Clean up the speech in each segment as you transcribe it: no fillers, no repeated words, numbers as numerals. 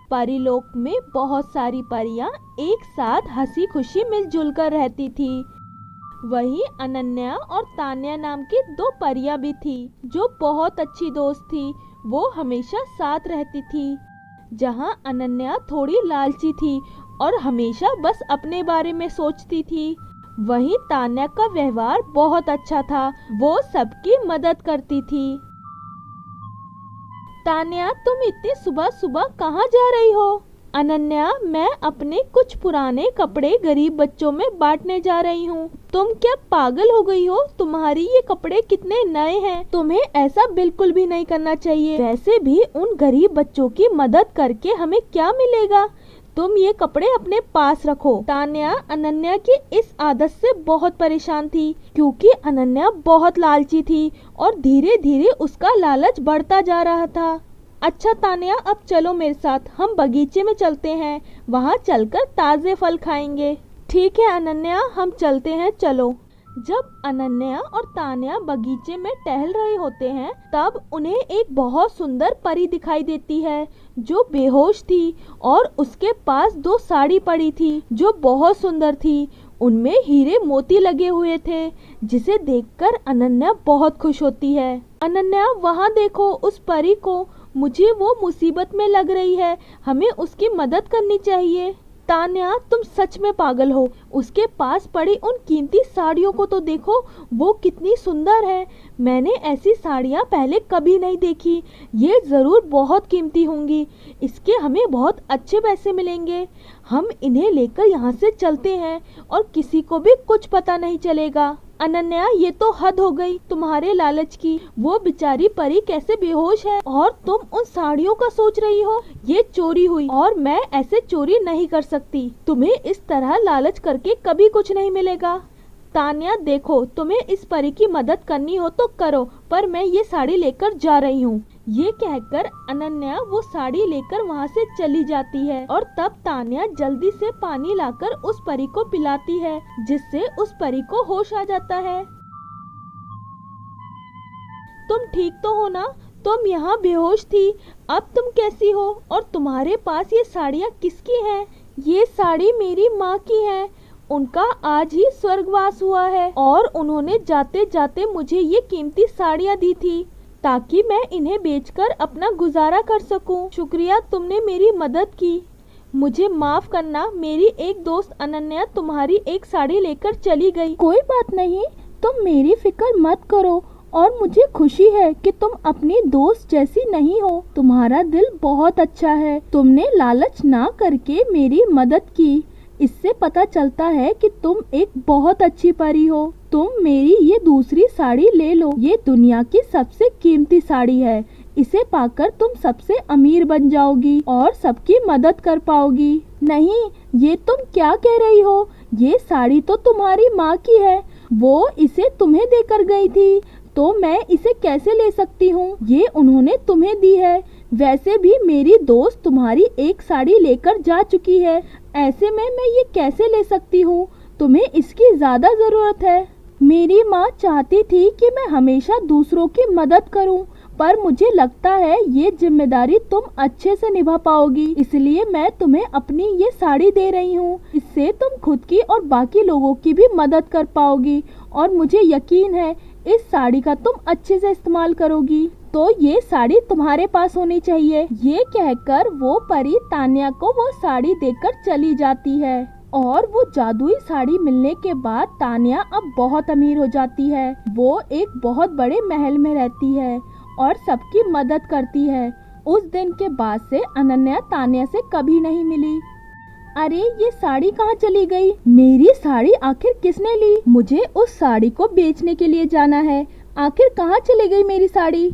परीलोक में बहुत सारी परियां एक साथ हंसी खुशी मिलजुल कर रहती थी। वहीं अनन्या और तान्या नाम की दो परियां भी थी जो बहुत अच्छी दोस्त थी। वो हमेशा साथ रहती थी। जहां अनन्या थोड़ी लालची थी और हमेशा बस अपने बारे में सोचती थी, वहीं तान्या का व्यवहार बहुत अच्छा था। वो सबकी मदद करती थी। तान्या, तुम इतनी सुबह सुबह कहाँ जा रही हो? अनन्या, मैं अपने कुछ पुराने कपड़े गरीब बच्चों में बांटने जा रही हूँ। तुम क्या पागल हो गई हो? तुम्हारी ये कपड़े कितने नए हैं। तुम्हें ऐसा बिल्कुल भी नहीं करना चाहिए। वैसे भी उन गरीब बच्चों की मदद करके हमें क्या मिलेगा? तुम ये कपड़े अपने पास रखो। तान्या अनन्या की इस आदत से बहुत परेशान थी, क्योंकि अनन्या बहुत लालची थी और धीरे धीरे उसका लालच बढ़ता जा रहा था। अच्छा तान्या, अब चलो मेरे साथ, हम बगीचे में चलते हैं। वहाँ चलकर ताजे फल खाएंगे। ठीक है अनन्या, हम चलते हैं, चलो। जब अनन्या और तान्या बगीचे में टहल रहे होते हैं, तब उन्हें एक बहुत सुंदर परी दिखाई देती है जो बेहोश थी और उसके पास दो साड़ी पड़ी थी जो बहुत सुंदर थी। उनमें हीरे मोती लगे हुए थे, जिसे देखकर अनन्या बहुत खुश होती है। अनन्या, वहाँ देखो उस परी को। मुझे वो मुसीबत में लग रही है, हमें उसकी मदद करनी चाहिए। तान्या, तुम सच में पागल हो। उसके पास पड़ी उन कीमती साड़ियों को तो देखो, वो कितनी सुंदर है। मैंने ऐसी साड़ियाँ पहले कभी नहीं देखी। ये ज़रूर बहुत कीमती होंगी। इसके हमें बहुत अच्छे पैसे मिलेंगे। हम इन्हें लेकर यहाँ से चलते हैं और किसी को भी कुछ पता नहीं चलेगा। अनन्या, ये तो हद हो गई तुम्हारे लालच की। वो बेचारी परी कैसे बेहोश है और तुम उन साड़ियों का सोच रही हो। ये चोरी हुई और मैं ऐसे चोरी नहीं कर सकती। तुम्हें इस तरह लालच करके कभी कुछ नहीं मिलेगा। तान्या देखो, तुम्हें इस परी की मदद करनी हो तो करो, पर मैं ये साड़ी लेकर जा रही हूँ। ये कहकर अनन्या वो साड़ी लेकर वहाँ से चली जाती है और तब तान्या जल्दी से पानी लाकर उस परी को पिलाती है, जिससे उस परी को होश आ जाता है। तुम ठीक तो हो ना? तुम यहाँ बेहोश थी, अब तुम कैसी हो? और तुम्हारे पास ये साड़ियाँ किसकी हैं? ये साड़ी मेरी माँ की है। उनका आज ही स्वर्गवास हुआ है और उन्होंने जाते जाते मुझे ये कीमती साड़ियाँ दी थी ताकि मैं इन्हें बेचकर अपना गुजारा कर सकूं। शुक्रिया, तुमने मेरी मदद की। मुझे माफ करना, मेरी एक दोस्त अनन्या तुम्हारी एक साड़ी लेकर चली गई। कोई बात नहीं, तुम मेरी फिक्र मत करो और मुझे खुशी है कि तुम अपनी दोस्त जैसी नहीं हो। तुम्हारा दिल बहुत अच्छा है। तुमने लालच ना करके मेरी मदद की। इससे पता चलता है कि तुम एक बहुत अच्छी परी हो। तुम मेरी ये दूसरी साड़ी ले लो। ये दुनिया की सबसे कीमती साड़ी है। इसे पाकर तुम सबसे अमीर बन जाओगी और सबकी मदद कर पाओगी। नहीं, ये तुम क्या कह रही हो? ये साड़ी तो तुम्हारी माँ की है। वो इसे तुम्हें देकर गई थी, तो मैं इसे कैसे ले सकती हूँ? ये उन्होंने तुम्हें दी है। वैसे भी मेरी दोस्त तुम्हारी एक साड़ी लेकर जा चुकी है। ऐसे में मैं ये कैसे ले सकती हूँ? तुम्हें इसकी ज्यादा जरूरत है। मेरी माँ चाहती थी कि मैं हमेशा दूसरों की मदद करूँ, पर मुझे लगता है ये जिम्मेदारी तुम अच्छे से निभा पाओगी, इसलिए मैं तुम्हें अपनी ये साड़ी दे रही हूँ। इससे तुम खुद की और बाकी लोगों की भी मदद कर पाओगी और मुझे यकीन है इस साड़ी का तुम अच्छे से इस्तेमाल करोगी। तो ये साड़ी तुम्हारे पास होनी चाहिए। ये कहकर वो परी तान्या को वो साड़ी देकर चली जाती है और वो जादुई साड़ी मिलने के बाद तान्या अब बहुत अमीर हो जाती है। वो एक बहुत बड़े महल में रहती है और सबकी मदद करती है। उस दिन के बाद से अनन्या तान्या से कभी नहीं मिली। अरे, ये साड़ी कहाँ चली गई? मेरी साड़ी आखिर किसने ली? मुझे उस साड़ी को बेचने के लिए जाना है। आखिर कहाँ चली गई मेरी साड़ी?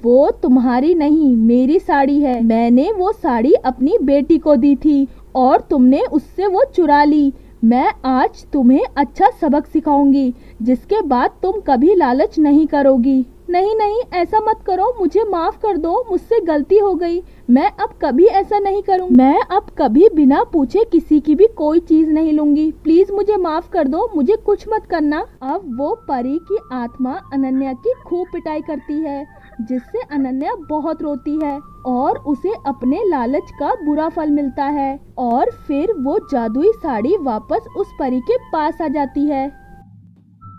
वो तुम्हारी नहीं, मेरी साड़ी है। मैंने वो साड़ी अपनी बेटी को दी थी और तुमने उससे वो चुरा ली। मैं आज तुम्हें अच्छा सबक सिखाऊंगी, जिसके बाद तुम कभी लालच नहीं करोगी। नहीं नहीं, ऐसा मत करो, मुझे माफ कर दो, मुझसे गलती हो गई। मैं अब कभी ऐसा नहीं करूँगी। मैं अब कभी बिना पूछे किसी की भी कोई चीज नहीं लूंगी। प्लीज मुझे माफ कर दो, मुझे कुछ मत करना। अब वो परी की आत्मा अनन्या की खूब पिटाई करती है। जिससे अनन्या बहुत रोती है और उसे अपने लालच का बुरा फल मिलता है और फिर वो जादुई साड़ी वापस उस परी के पास आ जाती है।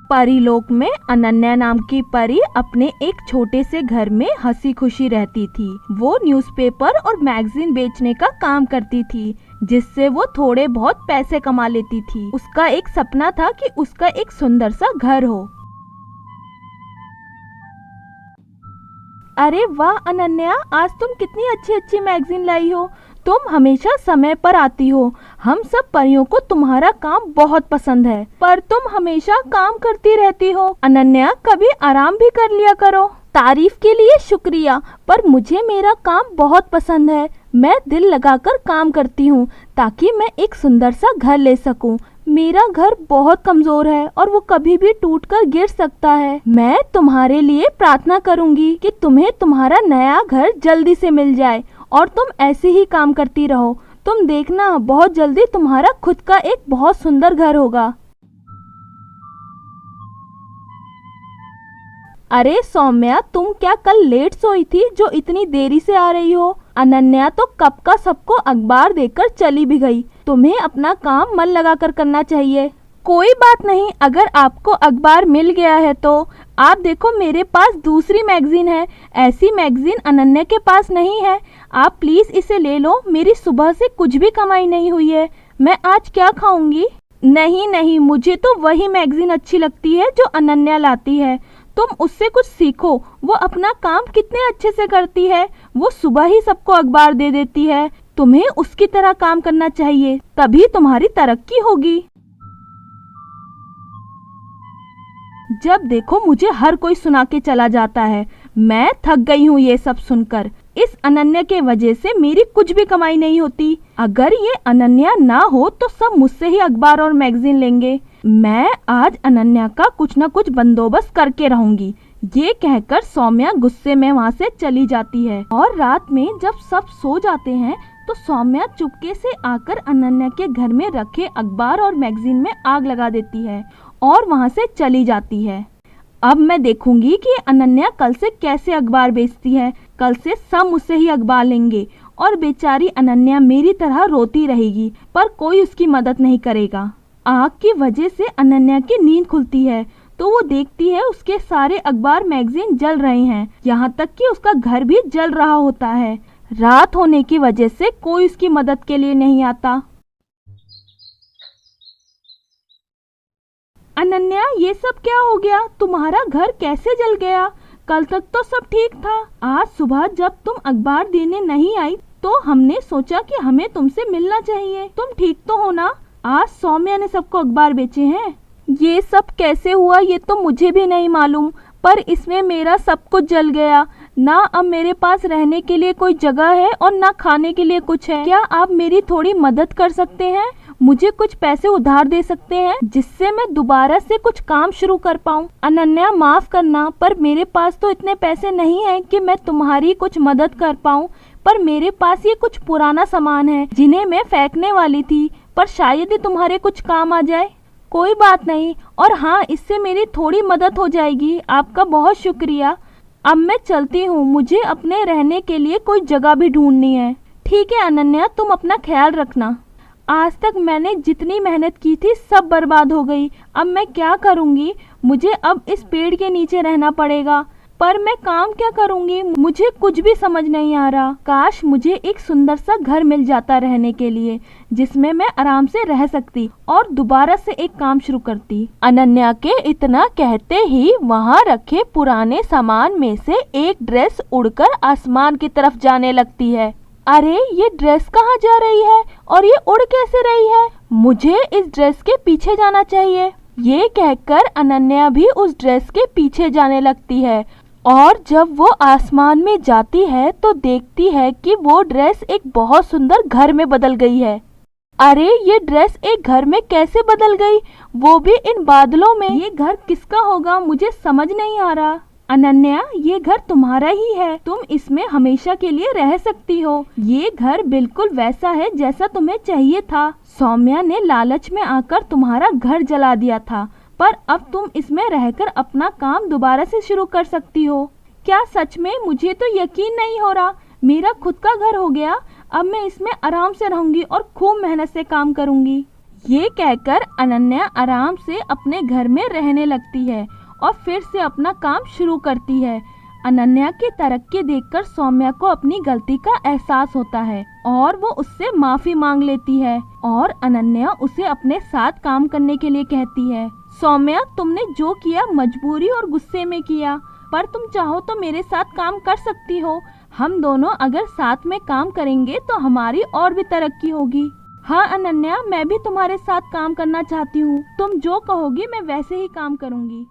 परीलोक में अनन्या नाम की परी अपने एक छोटे से घर में हंसी खुशी रहती थी। वो न्यूज़पेपर और मैगजीन बेचने का काम करती थी, जिससे वो थोड़े बहुत पैसे कमा लेती थी। उसका एक सपना था कि उसका एक सुंदर सा घर हो। अरे वाह अनन्या, आज तुम कितनी अच्छी अच्छी मैगजीन लाई हो। तुम हमेशा समय पर आती हो। हम सब परियों को तुम्हारा काम बहुत पसंद है, पर तुम हमेशा काम करती रहती हो। अनन्या, कभी आराम भी कर लिया करो। तारीफ के लिए शुक्रिया, पर मुझे मेरा काम बहुत पसंद है। मैं दिल लगाकर काम करती हूँ ताकि मैं एक सुंदर सा घर ले सकूँ। मेरा घर बहुत कमजोर है और वो कभी भी टूटकर गिर सकता है। मैं तुम्हारे लिए प्रार्थना करूंगी कि तुम्हें तुम्हारा नया घर जल्दी से मिल जाए और तुम ऐसे ही काम करती रहो। तुम देखना, बहुत जल्दी तुम्हारा खुद का एक बहुत सुंदर घर होगा। अरे सौम्या, तुम क्या कल लेट सोई थी जो इतनी देरी से आ रही हो? अनन्या तो कब का सबको अखबार देकर चली भी गई। तुम्हें अपना काम मन लगाकर करना चाहिए। कोई बात नहीं, अगर आपको अखबार मिल गया है तो आप देखो, मेरे पास दूसरी मैगजीन है। ऐसी मैगजीन अनन्या के पास नहीं है। आप प्लीज इसे ले लो। मेरी सुबह से कुछ भी कमाई नहीं हुई है। मैं आज क्या खाऊंगी? नहीं नहीं, मुझे तो वही मैगजीन अच्छी लगती है जो अनन्या लाती है। तुम उससे कुछ सीखो। वो अपना काम कितने अच्छे से करती है। वो सुबह ही सबको अखबार दे देती है। तुम्हें उसकी तरह काम करना चाहिए, तभी तुम्हारी तरक्की होगी। जब देखो मुझे हर कोई सुना के चला जाता है। मैं थक गई हूँ ये सब सुनकर। इस अनन्या के वजह से मेरी कुछ भी कमाई नहीं होती। अगर ये अनन्या ना हो तो सब मुझसे ही अखबार और मैगजीन लेंगे। मैं आज अनन्या का कुछ न कुछ बंदोबस्त करके रहूंगी। ये कहकर सौम्या गुस्से में वहाँ से चली जाती है और रात में जब सब सो जाते हैं तो सौम्या चुपके से आकर अनन्या के घर में रखे अखबार और मैगजीन में आग लगा देती है और वहाँ से चली जाती है। अब मैं देखूंगी कि अनन्या कल से कैसे अखबार बेचती है। कल से सब मुझसे ही अखबार लेंगे और बेचारी अनन्या मेरी तरह रोती रहेगी, पर कोई उसकी मदद नहीं करेगा। आग की वजह से अनन्या की नींद खुलती है तो वो देखती है उसके सारे अखबार मैगजीन जल रहे हैं, यहाँ तक कि उसका घर भी जल रहा होता है। रात होने की वजह से कोई उसकी मदद के लिए नहीं आता। अनन्या, ये सब क्या हो गया? तुम्हारा घर कैसे जल गया? कल तक तो सब ठीक था। आज सुबह जब तुम अखबार देने नहीं आई तो हमने सोचा कि हमें तुमसे मिलना चाहिए। तुम ठीक तो हो ना? आज सौम्या ने सबको अखबार बेचे हैं। ये सब कैसे हुआ ये तो मुझे भी नहीं मालूम, पर इसमें मेरा सब कुछ जल गया। ना अब मेरे पास रहने के लिए कोई जगह है और ना खाने के लिए कुछ है। क्या आप मेरी थोड़ी मदद कर सकते हैं? मुझे कुछ पैसे उधार दे सकते हैं जिससे मैं दोबारा से कुछ काम शुरू कर पाऊँ? अनन्या, माफ करना, पर मेरे पास तो इतने पैसे नहीं हैं कि मैं तुम्हारी कुछ मदद कर पाऊँ। पर मेरे पास ये कुछ पुराना सामान है जिन्हें मैं फेंकने वाली थी, पर शायद ही तुम्हारे कुछ काम आ जाए। कोई बात नहीं, और हाँ, इससे मेरी थोड़ी मदद हो जाएगी। आपका बहुत शुक्रिया। अब मैं चलती हूँ, मुझे अपने रहने के लिए कोई जगह भी ढूंढनी है। ठीक है अनन्या, तुम अपना ख्याल रखना। आज तक मैंने जितनी मेहनत की थी सब बर्बाद हो गई। अब मैं क्या करूँगी? मुझे अब इस पेड़ के नीचे रहना पड़ेगा, पर मैं काम क्या करूँगी? मुझे कुछ भी समझ नहीं आ रहा। काश मुझे एक सुंदर सा घर मिल जाता रहने के लिए, जिसमें मैं आराम से रह सकती और दोबारा से एक काम शुरू करती। अनन्या के इतना कहते ही वहाँ रखे पुराने सामान में से एक ड्रेस उड़कर आसमान की तरफ जाने लगती है। अरे, ये ड्रेस कहाँ जा रही है और ये उड़ कैसे रही है? मुझे इस ड्रेस के पीछे जाना चाहिए। ये कहकर अनन्या भी उस ड्रेस के पीछे जाने लगती है और जब वो आसमान में जाती है तो देखती है कि वो ड्रेस एक बहुत सुंदर घर में बदल गई है। अरे, ये ड्रेस एक घर में कैसे बदल गई, वो भी इन बादलों में? ये घर किसका होगा? मुझे समझ नहीं आ रहा। अनन्या, ये घर तुम्हारा ही है। तुम इसमें हमेशा के लिए रह सकती हो। ये घर बिल्कुल वैसा है जैसा तुम्हें चाहिए था। सौम्या ने लालच में आकर तुम्हारा घर जला दिया था, पर अब तुम इसमें रहकर अपना काम दोबारा से शुरू कर सकती हो। क्या सच में? मुझे तो यकीन नहीं हो रहा। मेरा खुद का घर हो गया, अब मैं इसमें आराम से रहूंगी और खूब मेहनत से काम करूंगी। ये कहकर अनन्या आराम से अपने घर में रहने लगती है और फिर से अपना काम शुरू करती है। अनन्या की तरक्की देखकर सौम्या को अपनी गलती का एहसास होता है और वो उससे माफी मांग लेती है और अनन्या उसे अपने साथ काम करने के लिए कहती है। सौम्या, तुमने जो किया मजबूरी और गुस्से में किया, पर तुम चाहो तो मेरे साथ काम कर सकती हो। हम दोनों अगर साथ में काम करेंगे तो हमारी और भी तरक्की होगी। हाँ अनन्या, मैं भी तुम्हारे साथ काम करना चाहती हूँ। तुम जो कहोगी मैं वैसे ही काम करूँगी।